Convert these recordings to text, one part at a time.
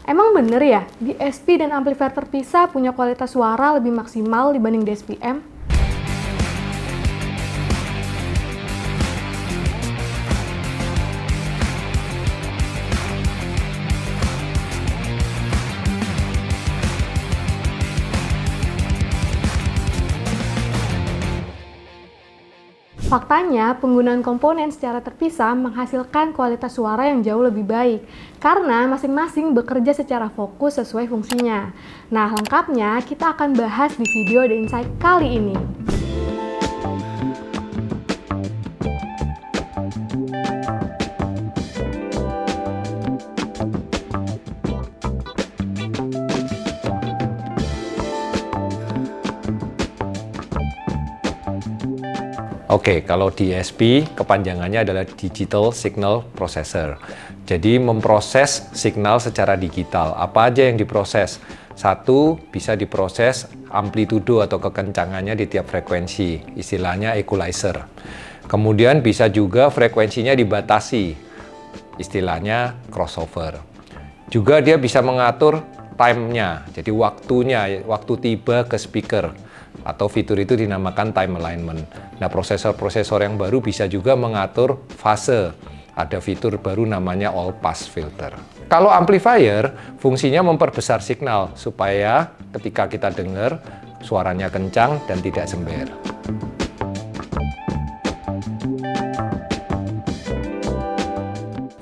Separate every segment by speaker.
Speaker 1: Emang bener ya, DSP dan amplifier terpisah punya kualitas suara lebih maksimal dibanding DSP-M? Faktanya, penggunaan komponen secara terpisah menghasilkan kualitas suara yang jauh lebih baik karena masing-masing bekerja secara fokus sesuai fungsinya. Nah, lengkapnya kita akan bahas di video The Insight kali ini.
Speaker 2: Oke, kalau DSP kepanjangannya adalah Digital Signal Processor. Jadi memproses signal secara digital. Apa aja yang diproses? Satu, bisa diproses amplitudo atau kekencangannya di tiap frekuensi, istilahnya equalizer. Kemudian bisa juga frekuensinya dibatasi, istilahnya crossover. Juga dia bisa mengatur time-nya, jadi waktunya, waktu tiba ke speaker. Atau fitur itu dinamakan time alignment. Nah, prosesor-prosesor yang baru bisa juga mengatur fase. Ada fitur baru namanya all pass filter. Kalau amplifier, fungsinya memperbesar signal supaya ketika kita dengar suaranya kencang dan tidak sember.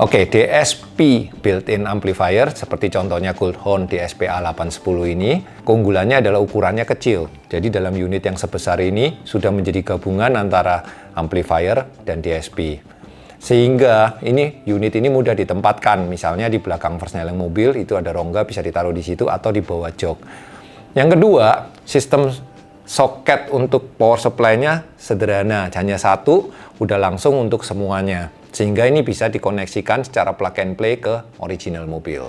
Speaker 2: Oke, DSP built-in amplifier seperti contohnya Goldhorn DSP A810 ini, keunggulannya adalah ukurannya kecil. Jadi dalam unit yang sebesar ini sudah menjadi gabungan antara amplifier dan DSP. Sehingga unit ini mudah ditempatkan, misalnya di belakang persneling mobil itu ada rongga bisa ditaruh di situ atau di bawah jok. Yang kedua, sistem soket untuk power supply-nya sederhana, hanya satu, udah langsung untuk semuanya. Sehingga ini bisa dikoneksikan secara plug and play ke original mobil.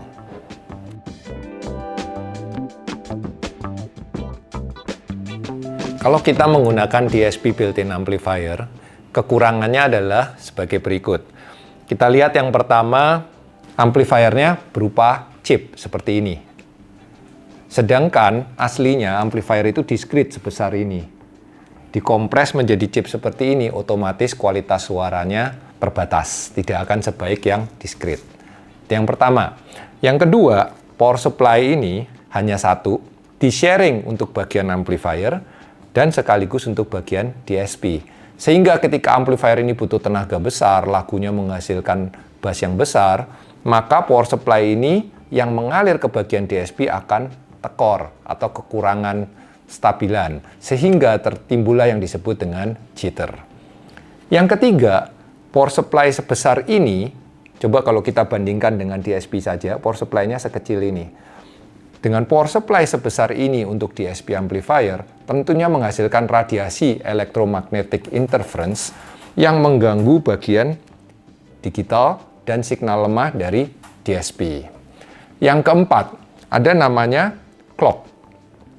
Speaker 2: Kalau kita menggunakan DSP built-in amplifier, kekurangannya adalah sebagai berikut. Kita lihat yang pertama, amplifiernya berupa chip seperti ini. Sedangkan aslinya amplifier itu discrete sebesar ini. Dikompres menjadi chip seperti ini, otomatis kualitas suaranya terbatas, tidak akan sebaik yang discrete. Itu yang pertama. Yang kedua, power supply ini hanya satu, di-sharing untuk bagian amplifier dan sekaligus untuk bagian DSP. Sehingga ketika amplifier ini butuh tenaga besar, lagunya menghasilkan bass yang besar, maka power supply ini yang mengalir ke bagian DSP akan tekor atau kekurangan stabilan, sehingga tertimbullah yang disebut dengan jitter. Yang ketiga, power supply sebesar ini, coba kalau kita bandingkan dengan DSP saja, power supply-nya sekecil ini. Dengan power supply sebesar ini untuk DSP amplifier, tentunya menghasilkan radiasi electromagnetic interference yang mengganggu bagian digital dan signal lemah dari DSP. Yang keempat, ada namanya clock.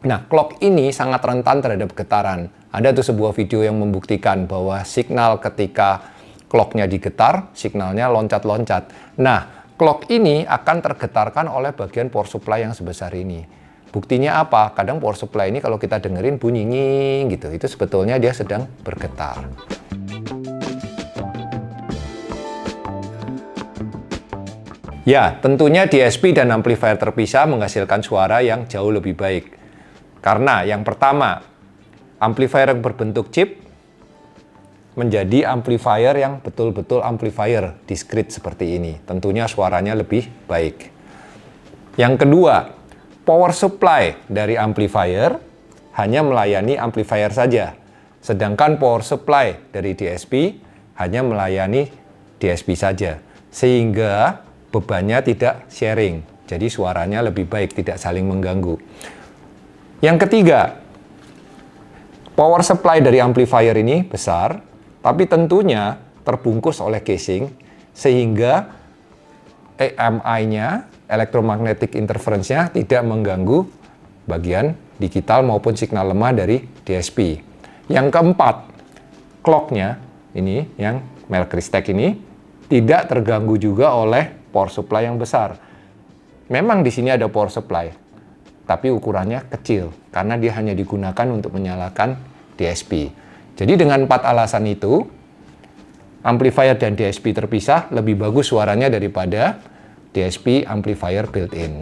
Speaker 2: Nah, clock ini sangat rentan terhadap getaran. Ada tuh sebuah video yang membuktikan bahwa signal ketika clock-nya digetar, signalnya loncat-loncat. Nah, clock ini akan tergetarkan oleh bagian power supply yang sebesar ini. Buktinya apa? Kadang power supply ini kalau kita dengerin bunyi nging gitu, itu sebetulnya dia sedang bergetar. Ya, tentunya DSP dan amplifier terpisah menghasilkan suara yang jauh lebih baik. Karena yang pertama, amplifier yang berbentuk chip menjadi amplifier yang betul-betul amplifier discrete seperti ini. Tentunya suaranya lebih baik. Yang kedua, power supply dari amplifier hanya melayani amplifier saja. Sedangkan power supply dari DSP hanya melayani DSP saja. Sehingga bebannya tidak sharing. Jadi suaranya lebih baik, tidak saling mengganggu. Yang ketiga, power supply dari amplifier ini besar, tapi tentunya terbungkus oleh casing, sehingga EMI-nya, electromagnetic interference-nya, tidak mengganggu bagian digital maupun signal lemah dari DSP. Yang keempat, clock-nya, ini yang Melchizedek ini, tidak terganggu juga oleh power supply yang besar. Memang di sini ada power supply, tapi ukurannya kecil karena dia hanya digunakan untuk menyalakan DSP. Jadi dengan 4 alasan itu, amplifier dan DSP terpisah lebih bagus suaranya daripada DSP amplifier built-in.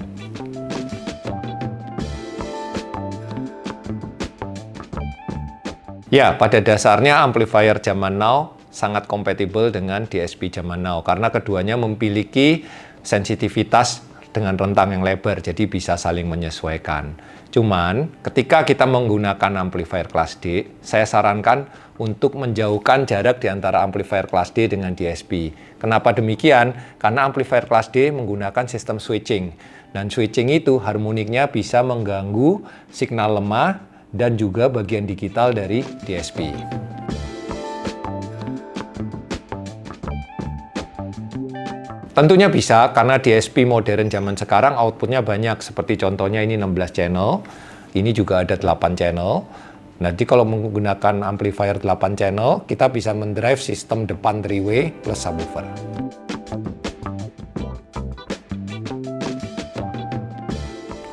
Speaker 2: Ya, pada dasarnya amplifier zaman now sangat kompatibel dengan DSP zaman now karena keduanya memiliki sensitivitas dengan rentang yang lebar, jadi bisa saling menyesuaikan. Cuman, ketika kita menggunakan amplifier kelas D, saya sarankan untuk menjauhkan jarak di antara amplifier kelas D dengan DSP. Kenapa demikian? Karena amplifier kelas D menggunakan sistem switching. Dan switching itu harmoniknya bisa mengganggu signal lemah dan juga bagian digital dari DSP. Tentunya bisa, karena DSP modern zaman sekarang outputnya banyak, seperti contohnya ini 16 channel, ini juga ada 8 channel. Nanti kalau menggunakan amplifier 8 channel, kita bisa mendrive sistem depan 3-way plus subwoofer.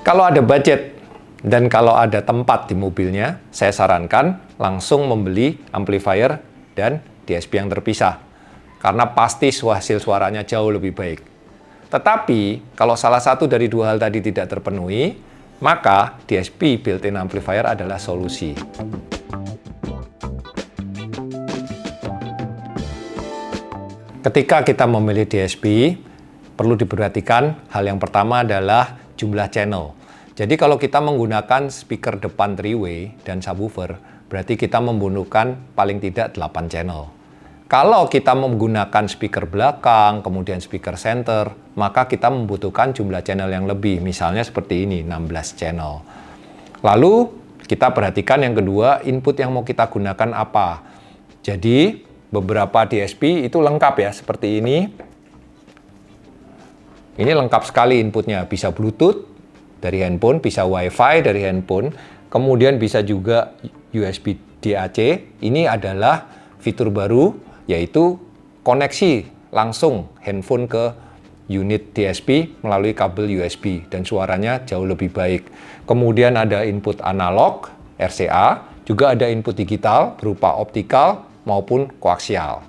Speaker 2: Kalau ada budget dan kalau ada tempat di mobilnya, saya sarankan langsung membeli amplifier dan DSP yang terpisah. Karena pasti hasil suaranya jauh lebih baik. Tetapi, kalau salah satu dari dua hal tadi tidak terpenuhi, maka DSP built-in amplifier adalah solusi. Ketika kita memilih DSP, perlu diperhatikan hal yang pertama adalah jumlah channel. Jadi kalau kita menggunakan speaker depan 3-way dan subwoofer, berarti kita membutuhkan paling tidak 8 channel. Kalau kita menggunakan speaker belakang, kemudian speaker center, maka kita membutuhkan jumlah channel yang lebih. Misalnya seperti ini, 16 channel. Lalu, kita perhatikan yang kedua, input yang mau kita gunakan apa. Jadi, beberapa DSP itu lengkap ya, seperti ini. Ini lengkap sekali inputnya. Bisa Bluetooth dari handphone, bisa Wi-Fi dari handphone, kemudian bisa juga USB DAC. Ini adalah fitur baru, yaitu koneksi langsung handphone ke unit DSP melalui kabel USB dan suaranya jauh lebih baik. Kemudian ada input analog RCA, juga ada input digital berupa optikal maupun koaksial.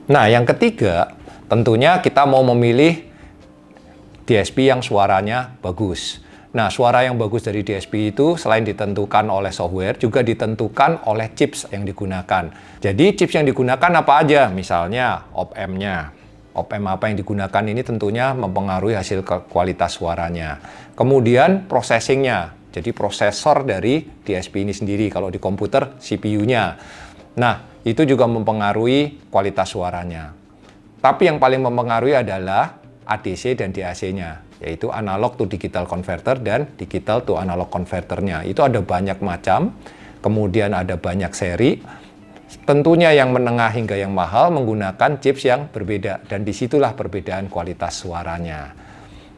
Speaker 2: Nah, yang ketiga, tentunya kita mau memilih DSP yang suaranya bagus. Nah, suara yang bagus dari DSP itu selain ditentukan oleh software, juga ditentukan oleh chips yang digunakan. Jadi, chips yang digunakan apa aja? Misalnya, op-amp-nya. Op-amp apa yang digunakan ini tentunya mempengaruhi hasil kualitas suaranya. Kemudian, processing-nya. Jadi, prosesor dari DSP ini sendiri. Kalau di komputer, CPU-nya. Nah, itu juga mempengaruhi kualitas suaranya. Tapi yang paling mempengaruhi adalah ADC dan DAC-nya, yaitu analog to digital converter dan digital to analog converternya. Itu ada banyak macam, kemudian ada banyak seri. Tentunya yang menengah hingga yang mahal menggunakan chips yang berbeda, dan disitulah perbedaan kualitas suaranya.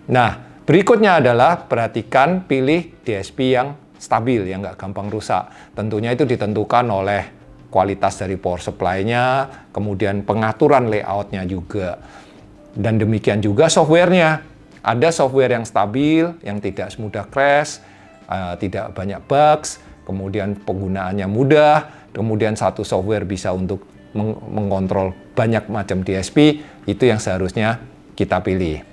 Speaker 2: Nah, berikutnya adalah perhatikan pilih DSP yang stabil, yang nggak gampang rusak. Tentunya itu ditentukan oleh kualitas dari power supply-nya, kemudian pengaturan layout-nya juga. Dan demikian juga software-nya. Ada software yang stabil, yang tidak mudah crash, tidak banyak bugs, kemudian penggunaannya mudah, kemudian satu software bisa untuk mengontrol banyak macam DSP, itu yang seharusnya kita pilih.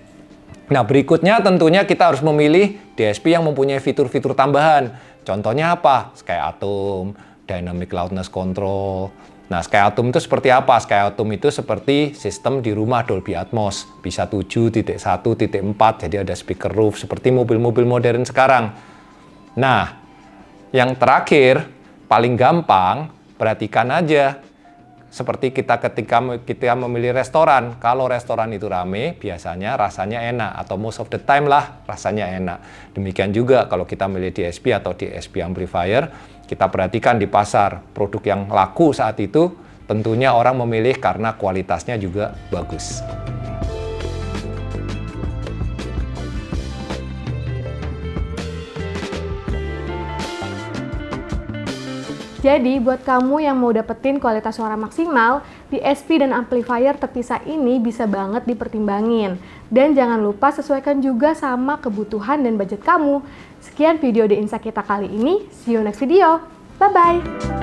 Speaker 2: Nah, berikutnya tentunya kita harus memilih DSP yang mempunyai fitur-fitur tambahan. Contohnya apa? Sky Atom, Dynamic Loudness Control. Nah, Sky Atom itu seperti apa? Sky Atom itu seperti sistem di rumah Dolby Atmos. Bisa 7.1.4, jadi ada speaker roof, seperti mobil-mobil modern sekarang. Nah, yang terakhir, paling gampang, perhatikan aja. Seperti ketika kita memilih restoran. Kalau restoran itu rame, biasanya rasanya enak. Atau most of the time lah, rasanya enak. Demikian juga kalau kita milih DSP atau DSP amplifier, kita perhatikan di pasar, produk yang laku saat itu, tentunya orang memilih karena kualitasnya juga bagus.
Speaker 1: Jadi, buat kamu yang mau dapetin kualitas suara maksimal, DSP dan amplifier terpisah ini bisa banget dipertimbangin. Dan jangan lupa sesuaikan juga sama kebutuhan dan budget kamu. Sekian video The Insight kita kali ini. See you next video. Bye-bye!